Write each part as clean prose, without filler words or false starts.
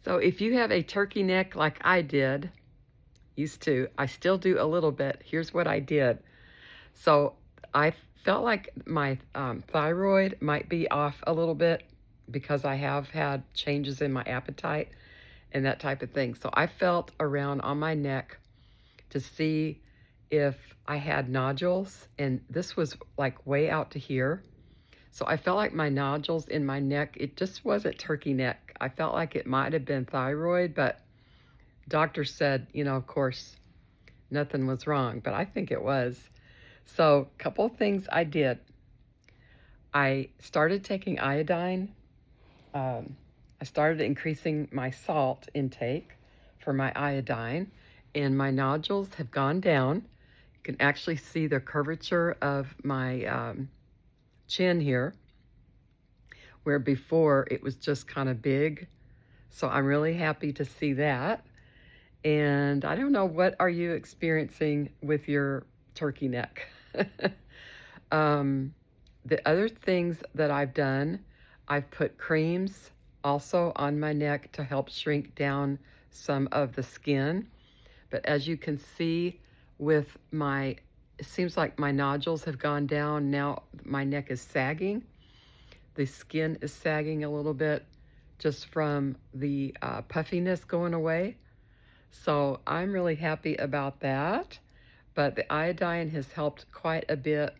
So if you have a turkey neck like I did, used to, I still do a little bit. Here's what I did. So I felt like my thyroid might be off a little bit because I have had changes in my appetite and that type of thing. So I felt around on my neck to see if I had nodules, and this was like way out to here. So I felt like my nodules in my neck, it just wasn't turkey neck. I felt like it might have been thyroid, but doctor said, of course, nothing was wrong, but I think it was. So a couple of things I did. I started taking iodine. I started increasing my salt intake for my iodine, and my nodules have gone down. You can actually see the curvature of my chin here, where before it was just kind of big. So I'm really happy to see that. And I don't know, what are you experiencing with your turkey neck? The other things that I've done, I've put creams also on my neck to help shrink down some of the skin. But as you can see with it seems like my nodules have gone down. Now my neck is sagging. The skin is sagging a little bit just from the puffiness going away. So I'm really happy about that. But the iodine has helped quite a bit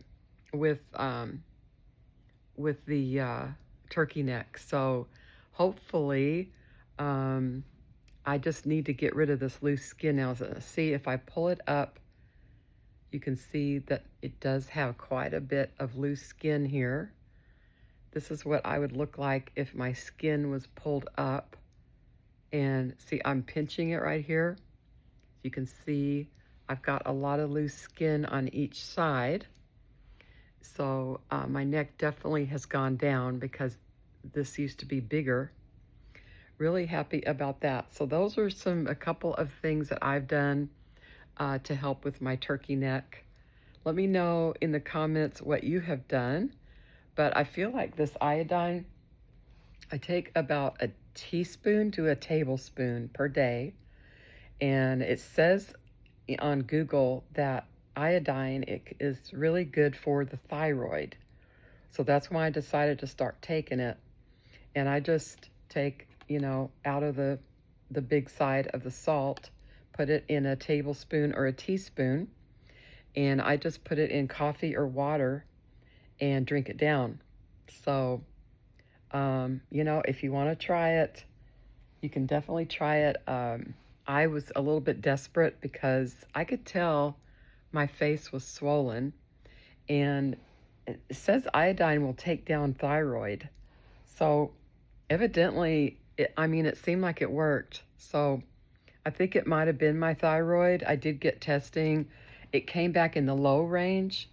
with the turkey neck. So hopefully, I just need to get rid of this loose skin now. So see, if I pull it up, you can see that it does have quite a bit of loose skin here. This is what I would look like if my skin was pulled up. And see, I'm pinching it right here. You can see I've got a lot of loose skin on each side. So my neck definitely has gone down because this used to be bigger. Really happy about that. So those are a couple of things that I've done to help with my turkey neck. Let me know in the comments what you have done. But I feel like this iodine, I take about a teaspoon to a tablespoon per day. And it says on Google that iodine is really good for the thyroid. So that's why I decided to start taking it. And I just take, out of the big side of the salt, put it in a tablespoon or a teaspoon, and I just put it in coffee or water and drink it down. So, if you want to try it, you can definitely try it. I was a little bit desperate because I could tell my face was swollen, and it says iodine will take down thyroid. So evidently, it seemed like it worked. So I think it might have been my thyroid. I did get testing. It came back in the low range.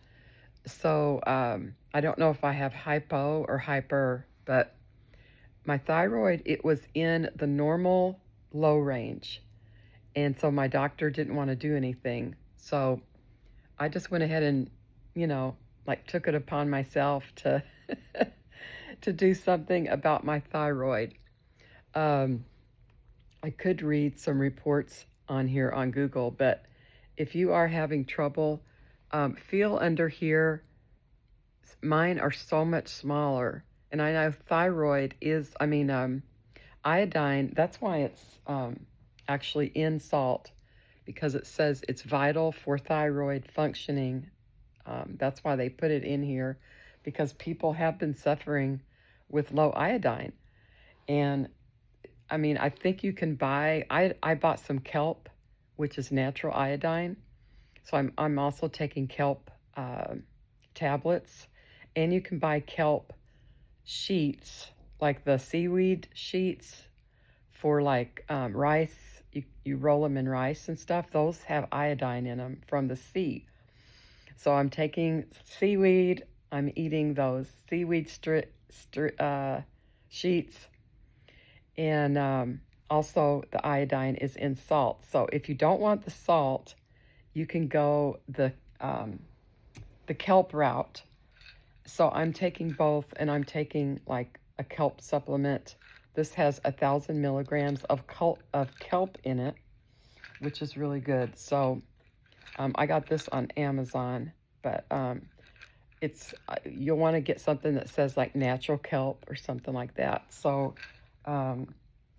So I don't know if I have hypo or hyper, but my thyroid, it was in the normal low range. And so my doctor didn't want to do anything. So I just went ahead and, took it upon myself to to do something about my thyroid. I could read some reports on here on Google, but if you are having trouble, feel under here. Mine are so much smaller. And I know thyroid is, iodine, that's why it's actually in salt, because it says it's vital for thyroid functioning. That's why they put it in here, because people have been suffering with low iodine. And I think you can buy, I bought some Kelp, which is natural iodine. So I'm also taking Kelp tablets, and you can buy Kelp sheets, like the seaweed sheets for rice. You roll them in rice and stuff. Those have iodine in them from the sea. So I'm taking seaweed. I'm eating those seaweed sheets. And also the iodine is in salt. So if you don't want the salt, you can go the kelp route. So I'm taking both, and I'm taking like a kelp supplement This has 1,000 milligrams of kelp in it, which is really good. So I got this on Amazon, but you'll want to get something that says like natural kelp or something like that. So I'm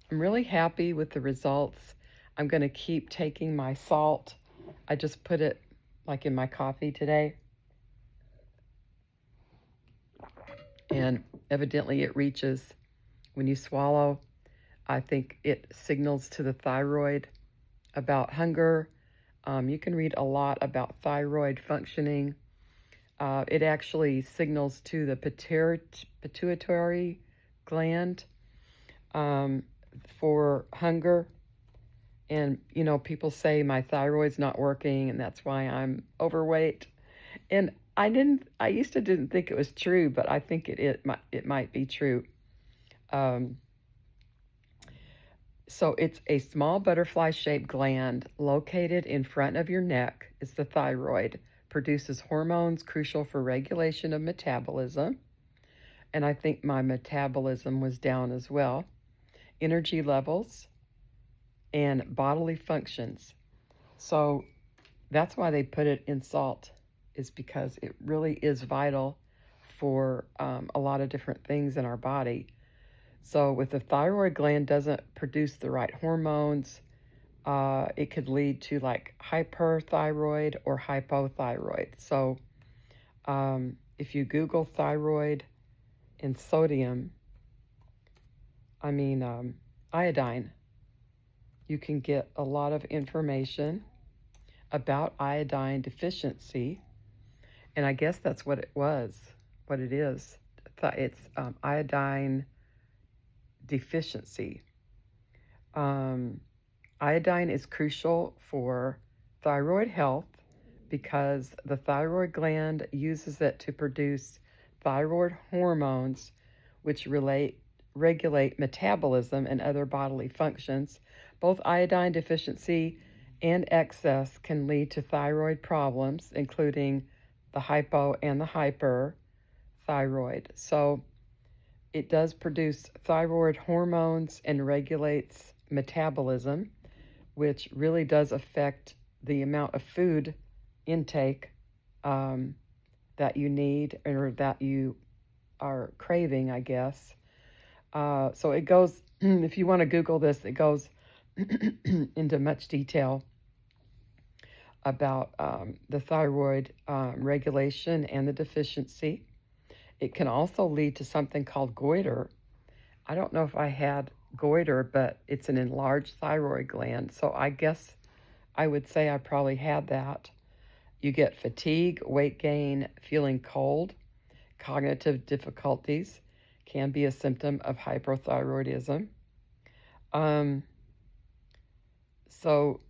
really happy with the results. I'm going to keep taking my salt. I just put it like in my coffee today. And evidently it reaches when you swallow. I think it signals to the thyroid about hunger. You can read a lot about thyroid functioning. It actually signals to the pituitary gland for hunger. And, you know, people say my thyroid's not working and that's why I'm overweight. And I used to didn't think it was true, but I think it might be true. So it's a small butterfly-shaped gland located in front of your neck. It's the thyroid. Produces hormones crucial for regulation of metabolism. And I think my metabolism was down as well. Energy levels and bodily functions. So that's why they put it in salt, is because it really is vital for a lot of different things in our body. So if the thyroid gland doesn't produce the right hormones, it could lead to like hyperthyroid or hypothyroid. So if you Google thyroid and sodium, iodine, you can get a lot of information about iodine deficiency. And I guess that's what it is. It's iodine deficiency. Iodine is crucial for thyroid health because the thyroid gland uses it to produce thyroid hormones, which regulate metabolism and other bodily functions. Both iodine deficiency and excess can lead to thyroid problems, including the hypo and the hyperthyroid. So it does produce thyroid hormones and regulates metabolism, which really does affect the amount of food intake that you need or that you are craving, I guess. So it goes, if you want to Google this, it goes into much detail about the thyroid regulation and the deficiency. It can also lead to something called goiter. I don't know if I had goiter, but it's an enlarged thyroid gland. So I guess I would say I probably had that. You get fatigue, weight gain, feeling cold, cognitive difficulties can be a symptom of hypothyroidism. So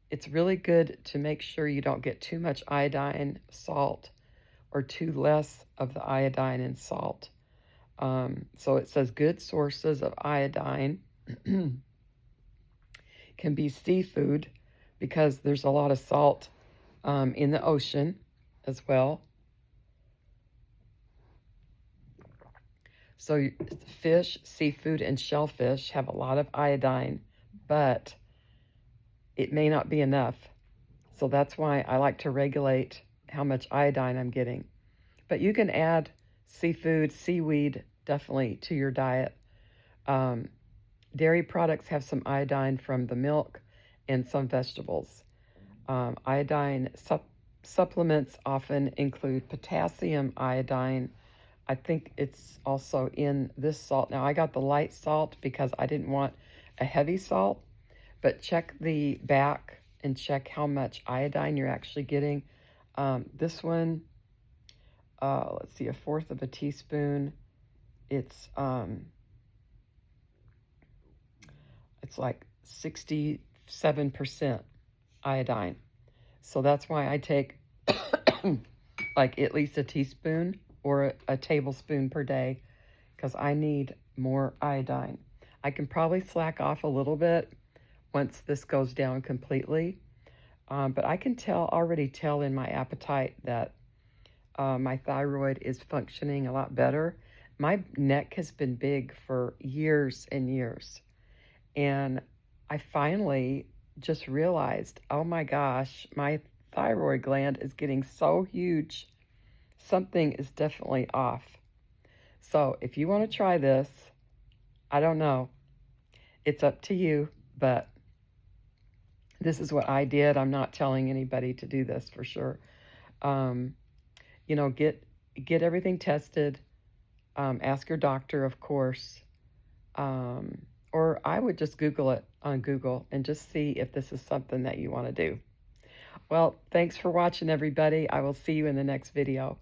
it's really good to make sure you don't get too much iodine, salt, or too less of the iodine and salt. So it says good sources of iodine can be seafood because there's a lot of salt in the ocean as well. So fish, seafood, and shellfish have a lot of iodine, but it may not be enough. So that's why I like to regulate how much iodine I'm getting. But you can add seafood, seaweed, definitely to your diet. Dairy products have some iodine from the milk and some vegetables. Iodine supplements often include potassium iodine. I think it's also in this salt. Now, I got the light salt because I didn't want a heavy salt, but check the back and check how much iodine you're actually getting. This one, let's see, 1/4 of a teaspoon. It's like 67% iodine. So that's why I take like at least a teaspoon or a tablespoon per day because I need more iodine. I can probably slack off a little bit once this goes down completely. But I can already tell in my appetite that my thyroid is functioning a lot better. My neck has been big for years and years. And I finally just realized, oh my gosh, my thyroid gland is getting so huge. Something is definitely off. So if you want to try this, I don't know. It's up to you, but this is what I did. I'm not telling anybody to do this for sure. Um, you know, get everything tested. Ask your doctor, of course. Or I would just Google it on Google and just see if this is something that you want to do. Well, thanks for watching, everybody. I will see you in the next video.